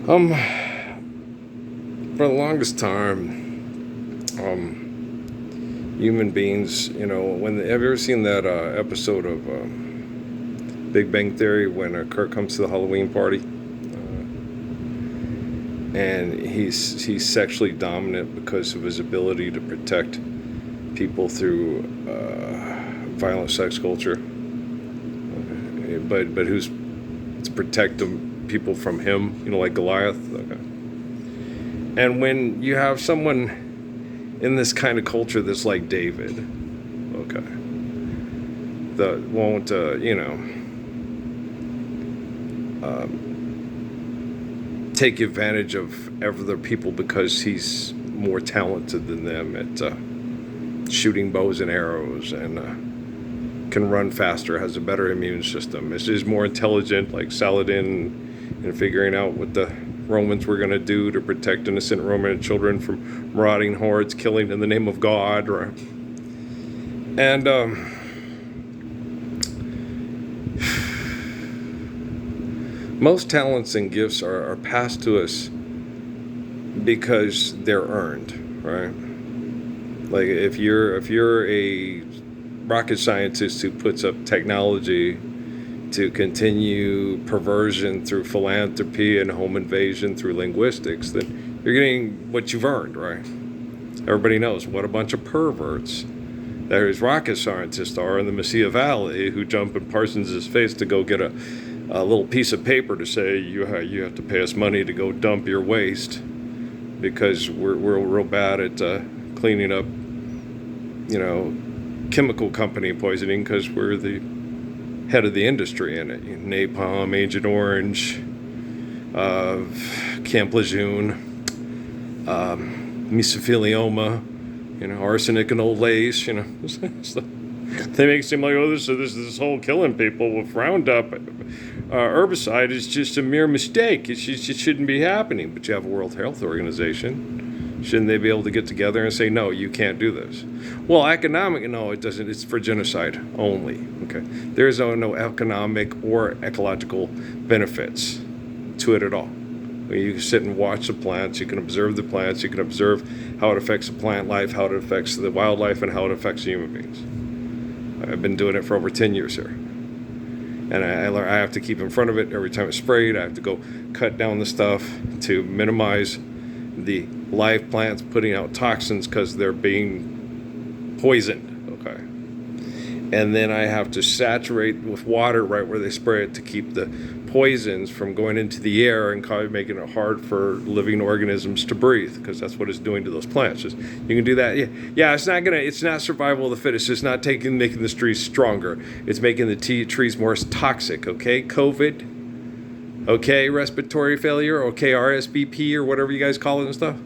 Um, for the longest time, human beings, have you ever seen that episode of Big Bang Theory when Kirk comes to the Halloween party and he's sexually dominant because of his ability to protect people through violent sex culture, but who's to protect people from him, like Goliath. Okay. And when you have someone in this kind of culture that's like David, okay, that won't, take advantage of other people because he's more talented than them at shooting bows and arrows and can run faster, has a better immune system, is more intelligent, like Saladin, in figuring out what the Romans were going to do to protect innocent Roman children from marauding hordes killing in the name of God, right? And most talents and gifts are passed to us because they're earned, right? Like if you're a rocket scientist who puts up technology to continue perversion through philanthropy and home invasion through linguistics, then you're getting what you've earned, right? Everybody knows what a bunch of perverts those rocket scientists are in the Mesilla Valley who jump in Parsons' face to go get a little piece of paper to say you have to pay us money to go dump your waste because we're real bad at cleaning up, chemical company poisoning because we're the head of the industry in it. Napalm, Agent Orange, Camp Lejeune, mesothelioma, arsenic and old lace, They make it seem like, this whole killing people with Roundup herbicide is just a mere mistake. It shouldn't be happening. But you have a World Health Organization. Shouldn't they be able to get together and say, no, you can't do this? Well, no, it doesn't. It's for genocide only. Okay, there's no economic or ecological benefits to it at all. You can sit and watch the plants. You can observe the plants. You can observe how it affects the plant life, how it affects the wildlife, and how it affects human beings. I've been doing it for over 10 years here. And I have to keep in front of it every time it's sprayed. I have to go cut down the stuff to minimize the live plants putting out toxins because they're being poisoned, okay? And then I have to saturate with water right where they spray it to keep the poisons from going into the air and making it hard for living organisms to breathe, because that's what it's doing to those plants. You can do that. Yeah, it's not survival of the fittest. It's not making the trees stronger. It's making the trees more toxic, okay? COVID, okay, respiratory failure, okay, RSVP or whatever you guys call it and stuff.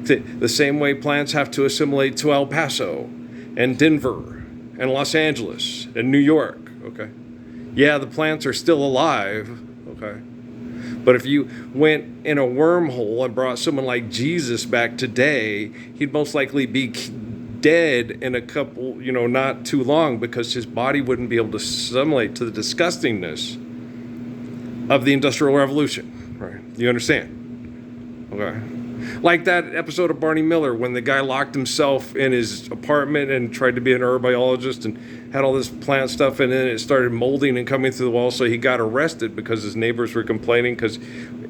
The same way plants have to assimilate to El Paso and Denver and Los Angeles and New York, okay? Yeah, the plants are still alive, okay? But if you went in a wormhole and brought someone like Jesus back today, he'd most likely be dead in a couple, not too long, because his body wouldn't be able to assimilate to the disgustingness of the Industrial Revolution, right? You understand? Okay. Like that episode of Barney Miller when the guy locked himself in his apartment and tried to be an herbiologist and had all this plant stuff, and then it started molding and coming through the wall, so he got arrested because his neighbors were complaining because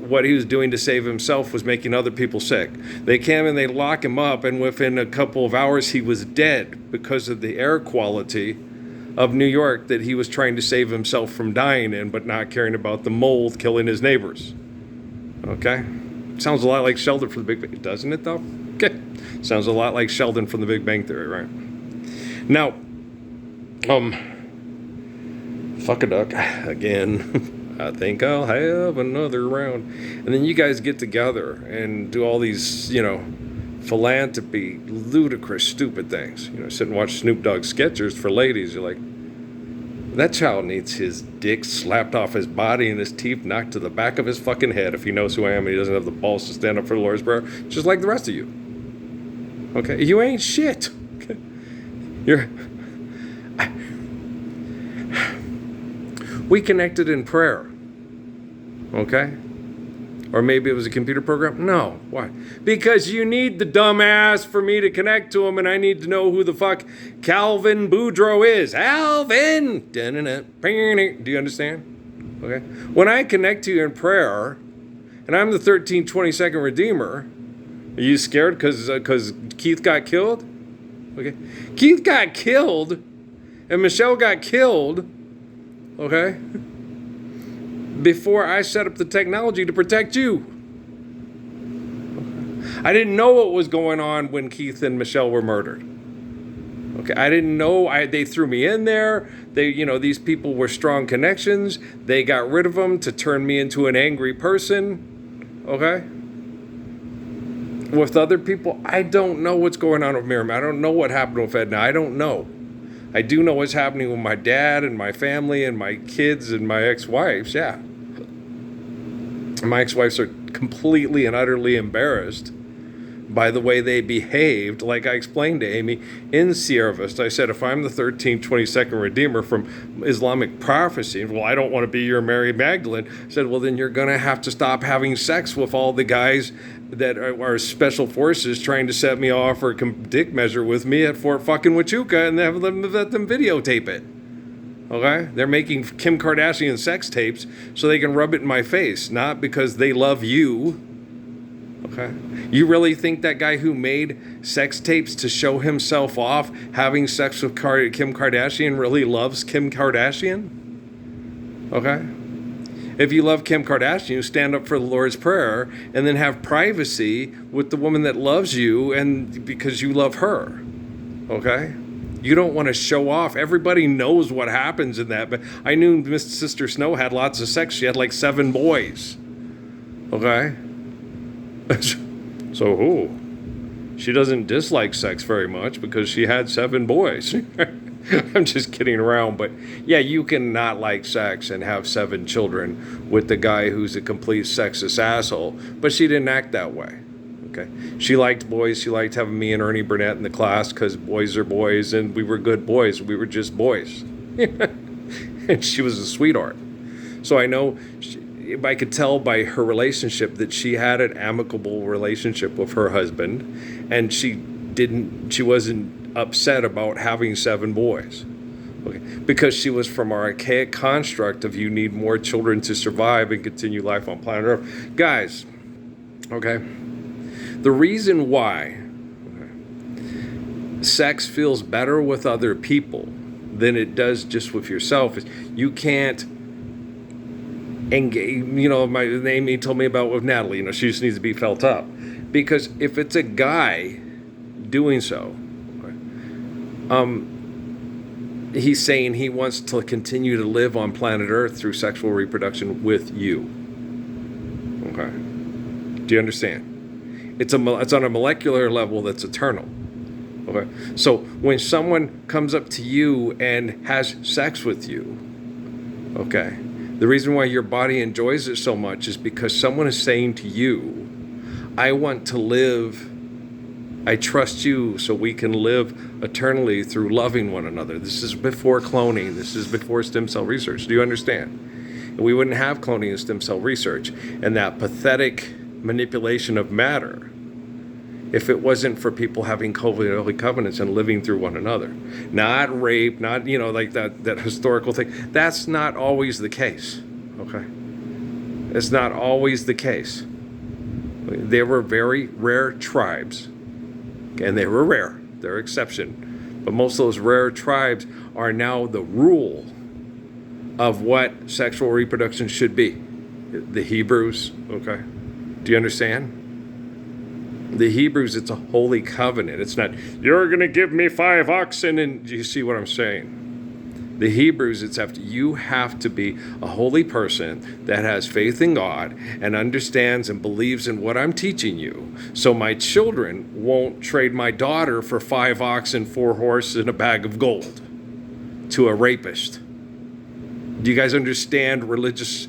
what he was doing to save himself was making other people sick. They came and they lock him up, and within a couple of hours he was dead because of the air quality of New York that he was trying to save himself from dying in, but not caring about the mold killing his neighbors. Okay? Sounds a lot like Sheldon from the Big Bang, doesn't it though? Okay. Sounds a lot like Sheldon from the Big Bang Theory, right? Now, fuck a duck again. I think I'll have another round. And then you guys get together and do all these, philanthropy, ludicrous, stupid things. Sit and watch Snoop Dogg sketches for ladies. You're like, that child needs his dick slapped off his body and his teeth knocked to the back of his fucking head if he knows who I am and he doesn't have the balls to stand up for the Lord's Prayer, just like the rest of you. Okay? You ain't shit. Okay? We connected in prayer. Okay? Or maybe it was a computer program? No. Why? Because you need the dumbass for me to connect to him, and I need to know who the fuck Calvin Boudreaux is. Alvin! Do you understand? Okay? When I connect to you in prayer, and I'm the 1322nd Redeemer, are you scared because Keith got killed? Okay? Keith got killed, and Michelle got killed, okay? Before I set up the technology to protect you. I didn't know what was going on when Keith and Michelle were murdered. Okay, I didn't know. They threw me in there. These people were strong connections. They got rid of them to turn me into an angry person. Okay? With other people, I don't know what's going on with Miriam. I don't know what happened with Edna. I don't know. I do know what's happening with my dad and my family and my kids and my ex-wives, yeah. My ex-wives are completely and utterly embarrassed by the way they behaved, like I explained to Amy in Sierra Vista. I said, if I'm the 1322nd Redeemer from Islamic prophecy, well, I don't want to be your Mary Magdalene. I said, well, then you're going to have to stop having sex with all the guys that are special forces trying to set me off or dick measure with me at Fort fucking Huachuca and let them videotape it. Okay? They're making Kim Kardashian sex tapes so they can rub it in my face, not because they love you. Okay? You really think that guy who made sex tapes to show himself off having sex with Kim Kardashian really loves Kim Kardashian? Okay? If you love Kim Kardashian, you stand up for the Lord's Prayer and then have privacy with the woman that loves you and because you love her. Okay? You don't want to show off. Everybody knows what happens in that. But I knew Miss Sister Snow had lots of sex. She had like 7 boys. Okay? So, she doesn't dislike sex very much because she had 7 boys. I'm just kidding around, but yeah, you can not like sex and have 7 children with the guy who's a complete sexist asshole, but she didn't act that way, okay? She liked boys. She liked having me and Ernie Burnett in the class because boys are boys, and we were good boys. We were just boys. And she was a sweetheart. So I know, I could tell by her relationship that she had an amicable relationship with her husband, and she wasn't upset about having 7 boys, okay? Because she was from our archaic construct of you need more children to survive and continue life on planet Earth. Guys, okay, the reason why sex feels better with other people than it does just with yourself is you can't engage. My Amy told me about with Natalie, she just needs to be felt up. Because if it's a guy doing so, he's saying he wants to continue to live on planet Earth through sexual reproduction with you. Okay. Do you understand? It's on a molecular level that's eternal. Okay. So when someone comes up to you and has sex with you, okay, the reason why your body enjoys it so much is because someone is saying to you, I want to live, I trust you so we can live eternally through loving one another. This is before cloning. This is before stem cell research. Do you understand? And we wouldn't have cloning and stem cell research and that pathetic manipulation of matter if it wasn't for people having holy covenants and living through one another. Not rape, not, like that historical thing. That's not always the case, okay? It's not always the case. There were very rare tribes, and they were rare. They're exception. But most of those rare tribes are now the rule of what sexual reproduction should be. The Hebrews, okay? Do you understand? The Hebrews, it's a holy covenant. It's not, you're going to give me 5 oxen, and do you see what I'm saying? The Hebrews, you have to be a holy person that has faith in God and understands and believes in what I'm teaching you. So my children won't trade my daughter for 5 oxen, 4 horses, and a bag of gold to a rapist. Do you guys understand religious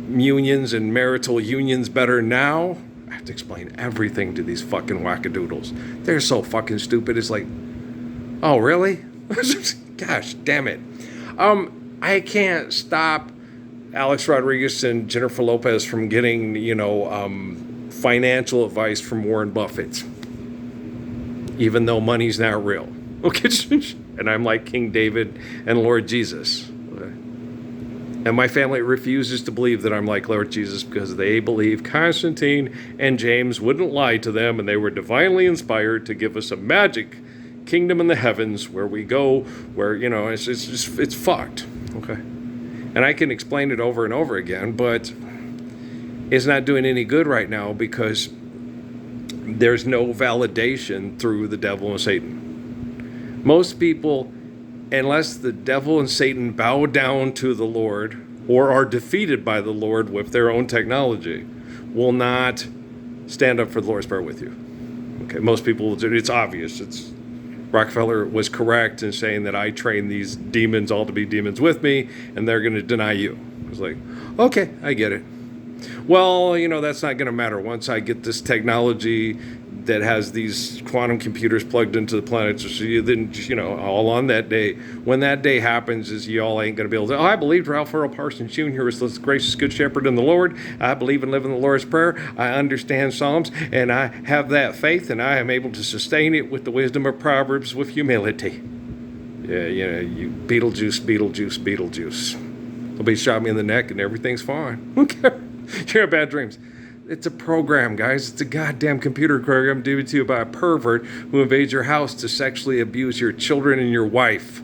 unions and marital unions better now? I have to explain everything to these fucking wackadoodles. They're so fucking stupid. It's like, oh, really? Gosh damn it. I can't stop Alex Rodriguez and Jennifer Lopez from getting, financial advice from Warren Buffett, even though money's not real. Okay, and I'm like King David and Lord Jesus. Okay? And my family refuses to believe that I'm like Lord Jesus because they believe Constantine and James wouldn't lie to them, and they were divinely inspired to give us a magic kingdom in the heavens where we go, where, it's fucked. Okay. And I can explain it over and over again, but it's not doing any good right now because there's no validation through the devil and Satan. Most people, unless the devil and Satan bow down to the Lord or are defeated by the Lord with their own technology, will not stand up for the Lord's Prayer with you. Okay, most people, it's obvious. Rockefeller was correct in saying that I train these demons all to be demons with me, and they're going to deny you. I was like, okay, I get it. Well, that's not going to matter. Once I get this technology that has these quantum computers plugged into the planet, so then, all on that day, when that day happens, is y'all ain't going to be able to, I believed Ralph Earl Parsons Jr. was the gracious good shepherd in the Lord. I believe in living the Lord's Prayer. I understand Psalms, and I have that faith, and I am able to sustain it with the wisdom of Proverbs with humility. Yeah, you Beetlejuice. Somebody shot me in the neck, and everything's fine. Okay. You have bad dreams. It's a program, guys. It's a goddamn computer program given to you by a pervert who invades your house to sexually abuse your children and your wife.